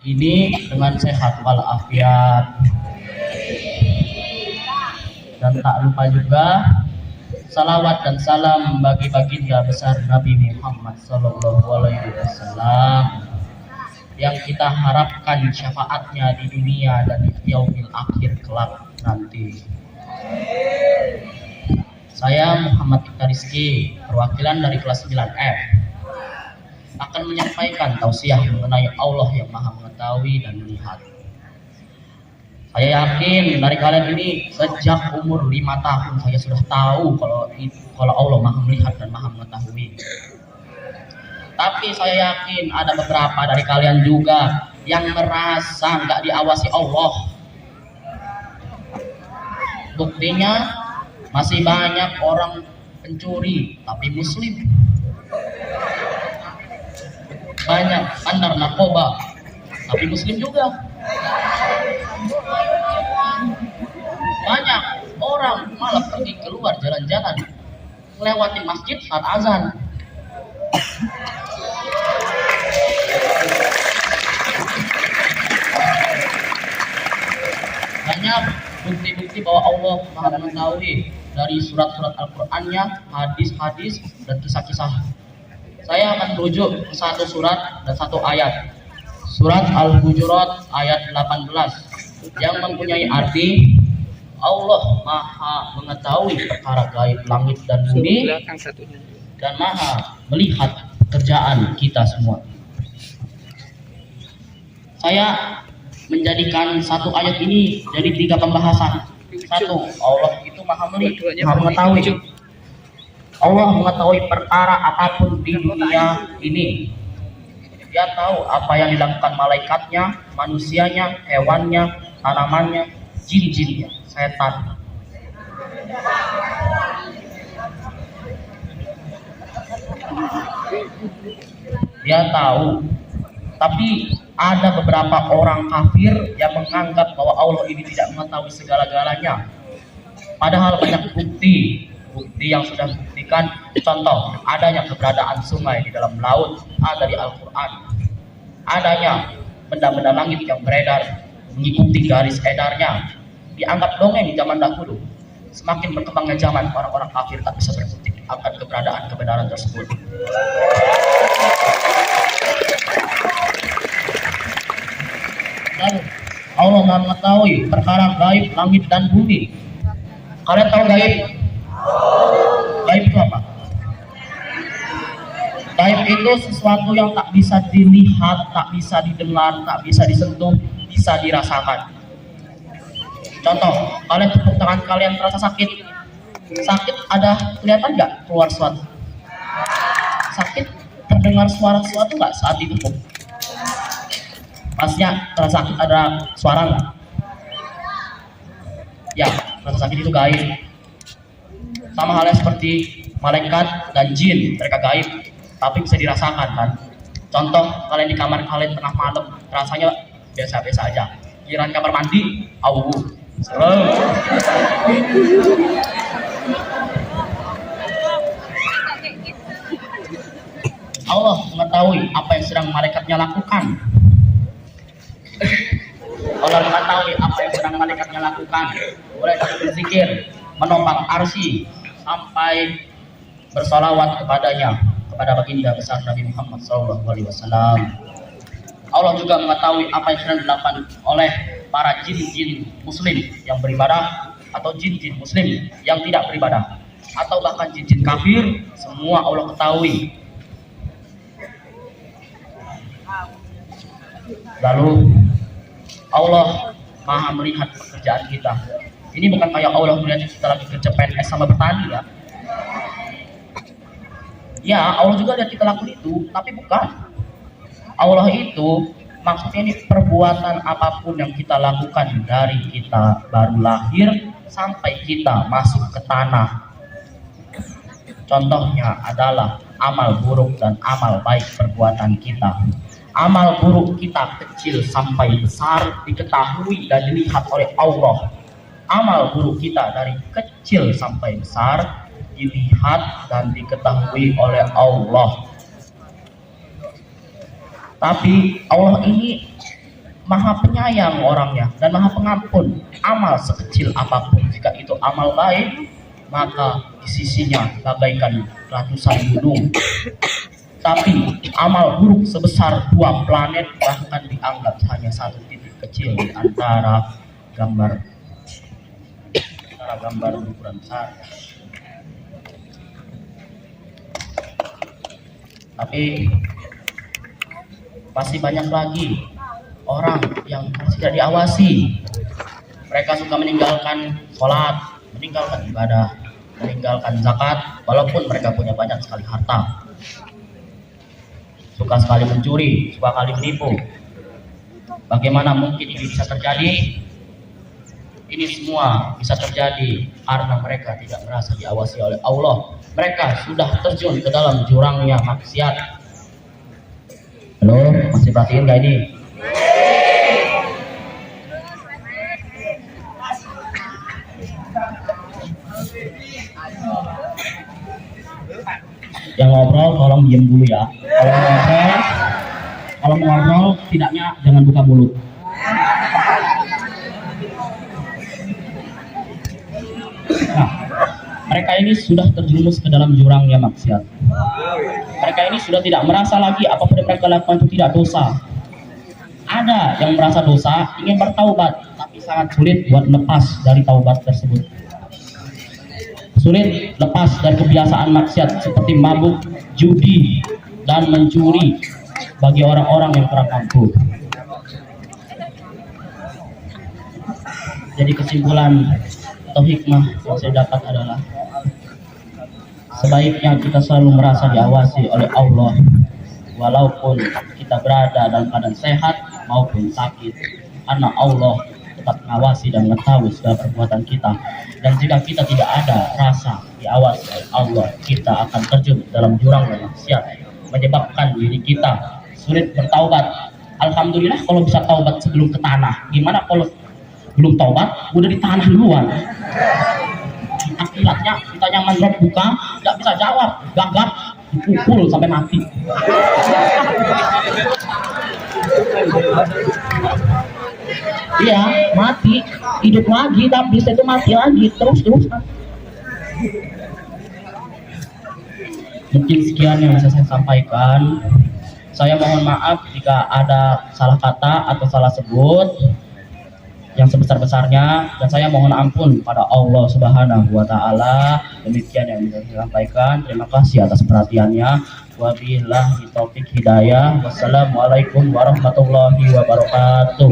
ini dengan sehat walafiat. Dan tak lupa juga salawat dan salam bagi baginda besar Nabi Muhammad SAW yang kita harapkan syafaatnya di dunia dan di yaumil akhir kelak nanti. Saya Muhammad Iqta Rizky, perwakilan dari kelas 9F, akan menyampaikan tausiah mengenai Allah yang Maha Mengetahui dan Melihat. Saya yakin dari kalian ini sejak umur 5 tahun saya sudah tahu kalau Allah Maha Melihat dan Maha Mengetahui. Tapi saya yakin ada beberapa dari kalian juga yang merasa nggak diawasi Allah. Buktinya masih banyak orang pencuri tapi muslim. Banyak bandar narkoba tapi muslim juga. Banyak orang malah pergi keluar jalan-jalan melewati masjid saat azan. Banyak bukti-bukti bahwa Allah Maha Mengetahui dari surat-surat Al-Qur'annya, hadis-hadis dan kisah-kisah. Saya akan merujuk ke satu surat dan satu ayat. Surat Al-Hujurat ayat 18 yang mempunyai arti Allah Maha Mengetahui perkara gaib langit dan bumi dan Maha melihat pekerjaan kita semua. Saya menjadikan satu ayat ini jadi 3 pembahasan. Satu, Allah itu Maha melihat, Maha Mengetahui. Allah mengetahui perkara apapun di dunia ini. Dia tahu apa yang dilakukan malaikatnya, manusianya, hewannya, tanamannya, jin-jinnya, setan. Dia tahu. Tapi ada beberapa orang kafir yang menganggap bahwa Allah ini tidak mengetahui segala-galanya. Padahal banyak bukti yang sudah membuktikan. Contoh, adanya keberadaan sungai di dalam laut, ada di Al-Quran. Adanya benda-benda langit yang beredar mengikuti garis edarnya, dianggap dongeng di zaman dahulu. Semakin berkembangnya zaman, orang-orang kafir tak bisa berbukti akan keberadaan kebenaran tersebut. Lalu Allah Maha Mengetahui perkara gaib langit dan bumi. Kalian tahu gaib? Gaib itu apa? Gaib itu sesuatu yang tak bisa dilihat, tak bisa didengar, tak bisa disentuh, bisa dirasakan. Contoh, kalian tepuk tangan kalian terasa sakit. Sakit ada kelihatan nggak keluar suatu? Sakit terdengar suara suatu nggak saat ditepuk? Pastinya terasa sakit ada suara nggak? Ya, terasa sakit itu gaib. Sama halnya seperti malaikat dan jin, mereka gaib, tapi bisa dirasakan kan. Contoh, kalian di kamar kalian tengah malam, rasanya biasa-biasa aja. Giliran kamar mandi, serem. Allah mengetahui apa yang sedang malaikatnya lakukan. Allah mengetahui apa yang sedang malaikatnya lakukan. Mulai dari berzikir, menopang arsy, sampai bersalawat kepadanya, kepada baginda besar Nabi Muhammad SAW. Allah juga mengetahui apa yang sedang dilakukan oleh para jin-jin muslim yang beribadah, atau jin-jin muslim yang tidak beribadah, atau bahkan jin-jin kafir. Semua Allah ketahui. Lalu Allah Maha melihat pekerjaan kita. Ini bukan kayak Allah melihat kita lagi kerja PNS sama bertani ya. Ya, Allah juga lihat kita lakukan itu, tapi bukan. Allah itu maksudnya ini perbuatan apapun yang kita lakukan dari kita baru lahir sampai kita masuk ke tanah. Contohnya adalah amal buruk dan amal baik perbuatan kita. Amal buruk kita kecil sampai besar diketahui dan dilihat oleh Allah. Amal buruk kita dari kecil sampai besar dilihat dan diketahui oleh Allah. Tapi Allah ini maha penyayang orangnya dan maha pengampun. Amal sekecil apapun, jika itu amal baik, maka di sisinya bagaikan ratusan gunung. Tapi amal buruk sebesar 2 planet bahkan dianggap hanya satu titik kecil di antara gambar berukuran besar. Tapi masih banyak lagi orang yang masih tidak diawasi. Mereka suka meninggalkan sholat, meninggalkan ibadah, meninggalkan zakat, walaupun mereka punya banyak sekali harta. Suka sekali mencuri, suka sekali menipu. Bagaimana mungkin ini bisa terjadi? Ini semua bisa terjadi karena mereka tidak merasa diawasi oleh Allah. Mereka sudah terjun ke dalam jurangnya maksiat. Halo, masih perhatiin gak ini? Yang ngobrol tolong diem dulu ya. Kalau ngobrol tidaknya jangan buka mulut. Nah, mereka ini sudah terjerumus ke dalam jurangnya maksiat. Mereka ini sudah tidak merasa lagi apapun yang mereka lakukan itu tidak dosa. Ada yang merasa dosa, ingin bertaubat, tapi sangat sulit buat lepas dari taubat tersebut. Sulit lepas dari kebiasaan maksiat seperti mabuk, judi, dan mencuri bagi orang-orang yang kurang mampu. Jadi kesimpulan atau hikmah yang saya dapat adalah sebaiknya kita selalu merasa diawasi oleh Allah walaupun kita berada dalam keadaan sehat maupun sakit, karena Allah tetap mengawasi dan mengetahui segala perbuatan kita. Dan jika kita tidak ada rasa diawasi oleh Allah, kita akan terjun dalam jurang yang maksiat, menyebabkan diri kita sulit bertaubat. Alhamdulillah kalau bisa taubat sebelum ke tanah. Gimana kalau belum taubat udah di tanah duluan? Akibatnya kita nyaman drop buka, nggak bisa jawab, gagap, dipukul sampai mati. Iya, mati, hidup lagi, tapi itu mati lagi, terus. Mungkin sekian yang bisa saya sampaikan. Saya mohon maaf jika ada salah kata atau salah sebut yang sebesar-besarnya, dan saya mohon ampun pada Allah Subhanahu wa taala. Demikian yang bisa saya sampaikan. Terima kasih atas perhatiannya. Wabillahi taufik hidayah. Wassalamualaikum warahmatullahi wabarakatuh.